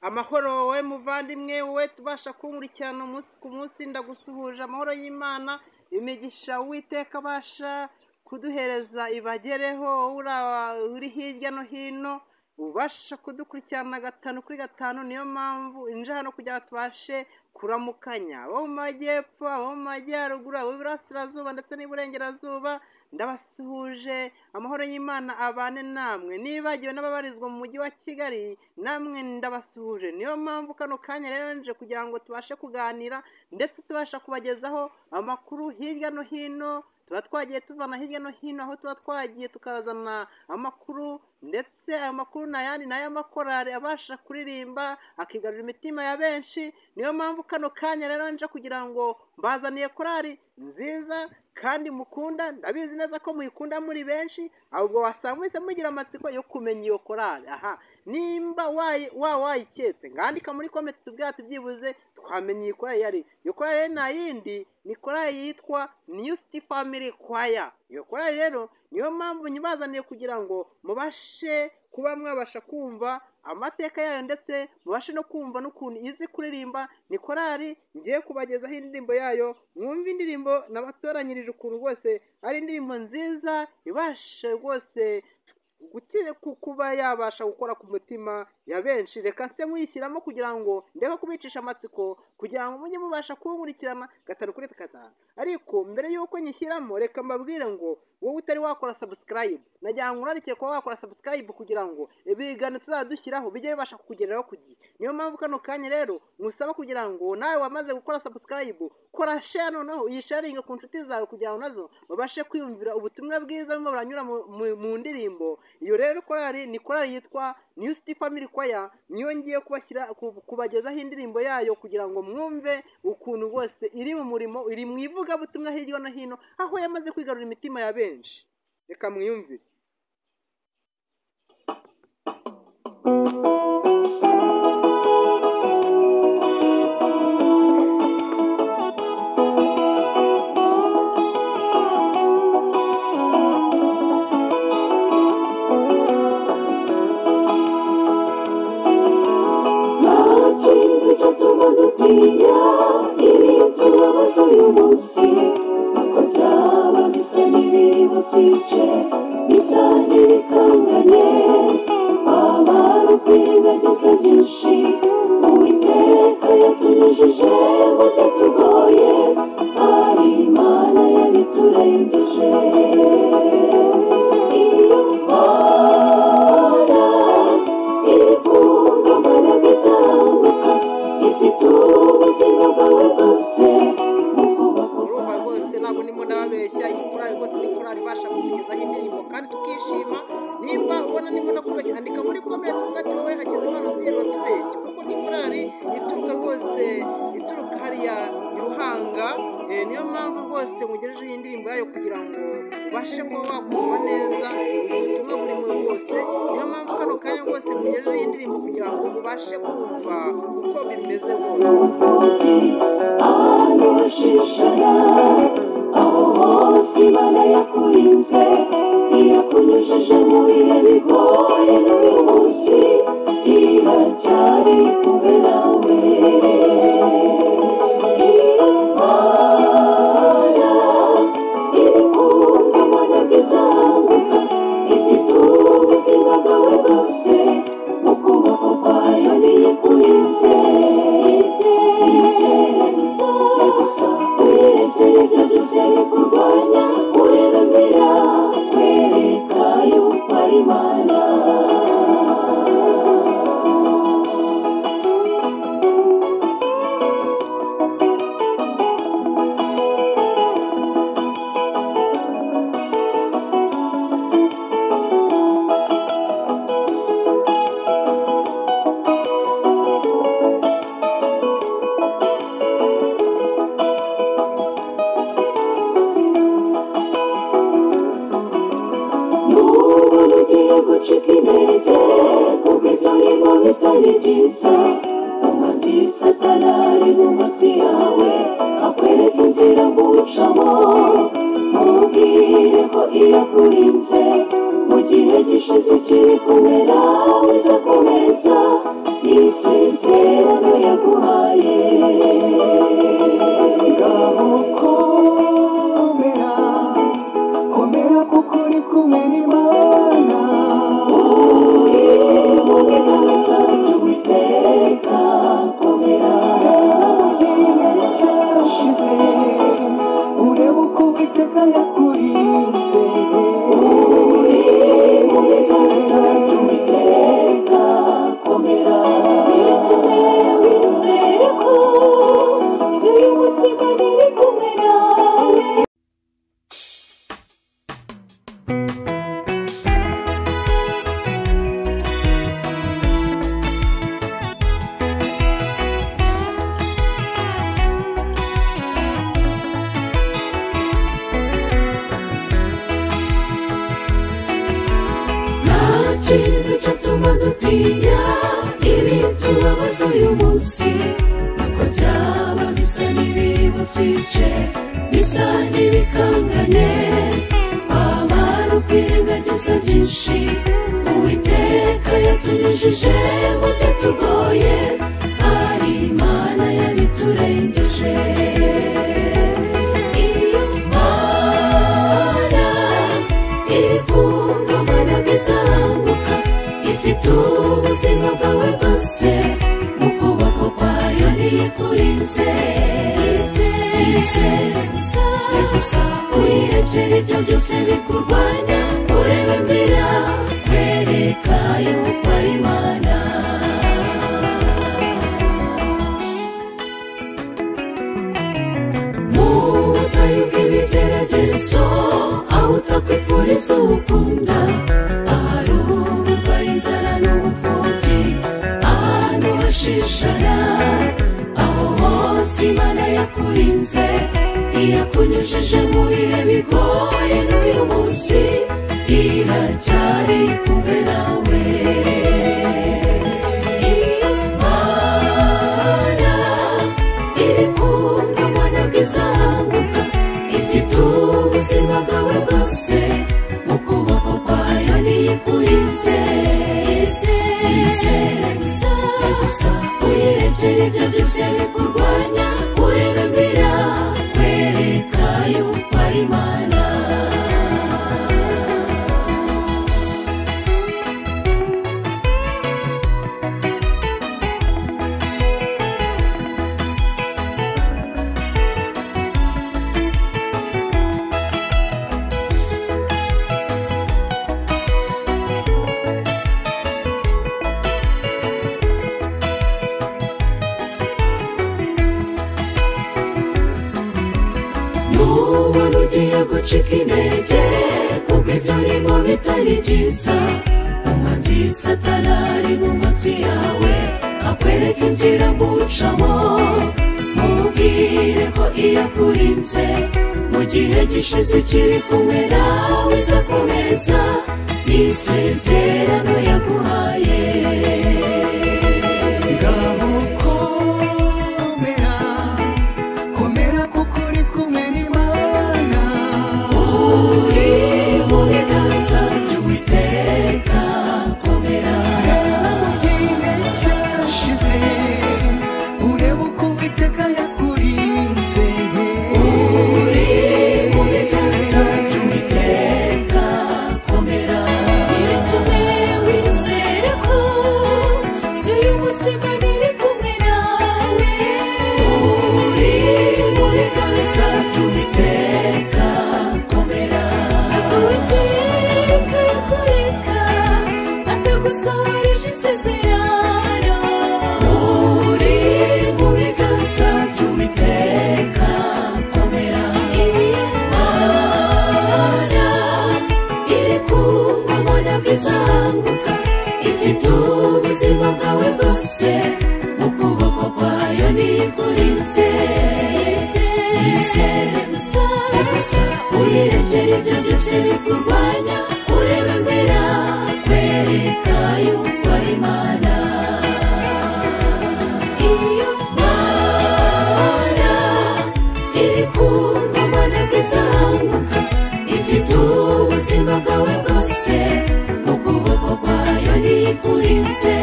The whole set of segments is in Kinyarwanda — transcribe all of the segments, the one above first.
amahoro wowe muvandimwe wowe tubasha kunkurikirana umunsi ku munsi ndagusuhuje amahoro y'Imana imigisha Uwiteka abasha kuduhereza ibagereho uri hirya no hino ubasha kudukurikirana 5 kuri 5 niyo mpamvu inje hano kugira tubashe kuramukanya abo mu majyepfo abo mu majyaruguru abo birasirazuba ndetse n'iburengerazuba ndabasuhuje amahoro y'Imana abane namwe nibagiwe n'ababarizwa mu mujyi wa Kigali namwe ndabasuhuje niyo mpamvu kano kanya rero nje kugira ngo tubashe kuganira ndetse tubasha kubagezaho amakuru hirya no hino tuba twagiye tuvana hirya no hino aho tuba twagiye tukazana amakuru ndetse ayo makuru n'ayandi n'aya makorari abasha kuririmba akigarura imitima ya benshi niyo mpamvu kano kanya rero nje kugira ngo mbazaniye korari nziza kandi mukunda ndabizi neza ko muyikunda muri benshi ahubwo wasanga mugira amatsiko yo kumenya iyo korari nimba wayiketse ngandika muri comment tubwira tubyibuze twamenye iyi korari yari iyo korari nta yindi ni korari yitwa New City Family Choir iyo korari rero niyo mpamvu nyibazaniye kugira ngo mubashe kuba mwabasha kumva amateka yayo ndetse mubashe no kumva n'ukuntu izi kuririmba ni korari ngiye kubagezaho indirimbo yayo mwumva indirimbo nabatoranyirije ukuntu rwose ari indirimbo nziza ibashe rwose kuba yabasha gukora ku mutima ya benshi reka se nkuyishyiramo kugira ngo ndeka kubicisha amatsiko kugira ngo mujye mubasha kunkurikirana 5 kuri 5 ariko mbere yuko nyishyiramo reka mbabwire ngo wowe utari wakora subscribe najya nkurarikiye ko wakora subscribe kugira ngo ibigano tuzadushyiraho bijye bibasha kukugereraho kugiye niyo mpamvu kano kanya rero musaba kugira ngo nawe wamaze gukora subscribe kora share noneho uyisharinge ku nshuti zawe kugira ngo nazo babashe kwiyumvira ubutumwa bwiza bimo baranyura mu ndirimbo iyo rero korari ni korari yitwa New City Family Choir niyo ngiye kubagezaho indirimbo yayo kugira ngo mwumve ukuntu rwose iri mu murimo iri mu ivuga butumwa hirya no hino aho yamaze kwigarura imitima ya benshi reka mwiyumvire ituruka hariya Ruhanga niyo mpamvu rwose mugejeje iyi ndirimbo yayo kugira ngo ubashe kuba wakumva neza ubutumwa burimo bwose niyo mpamvu kano kanya rwose mugejeje iyi ndirimbo kugira ngo ubashe kumva uko bimeze rwose ahantu hashishana aho hose Imana yakurinze iyakunyujije mu bihe bigoye n'uyu munsi iracyari kumwe nawe gucika intege kuko ibyo niba bitari byiza umuhanzi Satani ari mu matwi yawe akwereka inzira ngucamo mubwire ko iyakurinze mu gihe gishize kiri kumwe nawe izakomeza isezerano yaguhaye. Ngaho komera, komera kuko uri kumwe n'Imana. Uri mu biganza by'Uwiteka, komera. Mu gihe cyashize urebe uko Uwiteka yakurinze. Uri mu biganza by'Uwiteka, komera. Ibitume wizera ko uyu munsi Imana iri kumwe nawe. Ikintu cyatuma dutinya ibitubabaza uyu munsi, nuko byaba bisa n'ibiri butwice, bisa n'ibikanganye, kwamara ukwirengagiza byinshi Uwiteka yatunyujije mu byatugoye, ari Imana yabiturengeje. Iyo Mana iri kumva Mana bizamuka, ifite ubuzima bwawe bwose mu kuboko kwayo ntiyikurinze. Yizere gusa uyirekere ibyo byose bikurwanya, urebe imbere kwereka yuko ari Imana. Mu butayu bw'ibigeragezo aho utakwifuriza ubukunda, ahari uburwayi, inzara n'ubupfubyi, ahantu hashishana, aho hose Imana yakurinze, iyakunyujije mu bihe bigoye, n'uyu munsi iracyari kumwe nawe. Iyo Mana iri kumva Mana bwizamuka, ifite ubuzima bwawe bwose mu kuboko kwayo ntiyikurinze. Yizere gusa uyirekere ibyo byose bikurwanya, urebe imbere kwereka yuko ari Imana. Nubona ugiye gucika intege kuko ibyo urimo bitari byiza, umwanzi Satani ari mu matwi yawe akwereka inzira mucamo, mubwire ko iyakurinze mu gihe gishize kiri kumwe nawe, izakomeza isezerano yaguhaye. Ngaho komera, komera kuko uri kumwe n'Imana. Uri mu biganza by'Uwiteka, komera. Mu gihe cyashize urebe uko Uwiteka yakurinze. Uri mu biganza by'Uwiteka, komera. Ibitume wizera ko n'uyu munsi Imana iri kumwe nawe. Uri mu biganza by'Uwiteka, komera. Uwiteka yakureka atagusohoreje isezerano. Uri mu biganza by'Uwiteka, komera. Iyo Mana iri kumva Mana bwizamuka, ifite ubuzima bwawe bwose mu kuboko kwayo ntiyikurinze. Yizere gusa uyirekere ibyo byose bikurwanya, urebe imbere kwereka yuko ari Imana. Iyo Mana iri kumva Mana bwizamuka, ifite ubuzima bwawe bwose mu kuboko kwayo ntiyikurinze.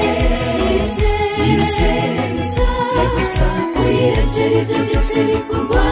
wirekere ibyo byose bikurwanya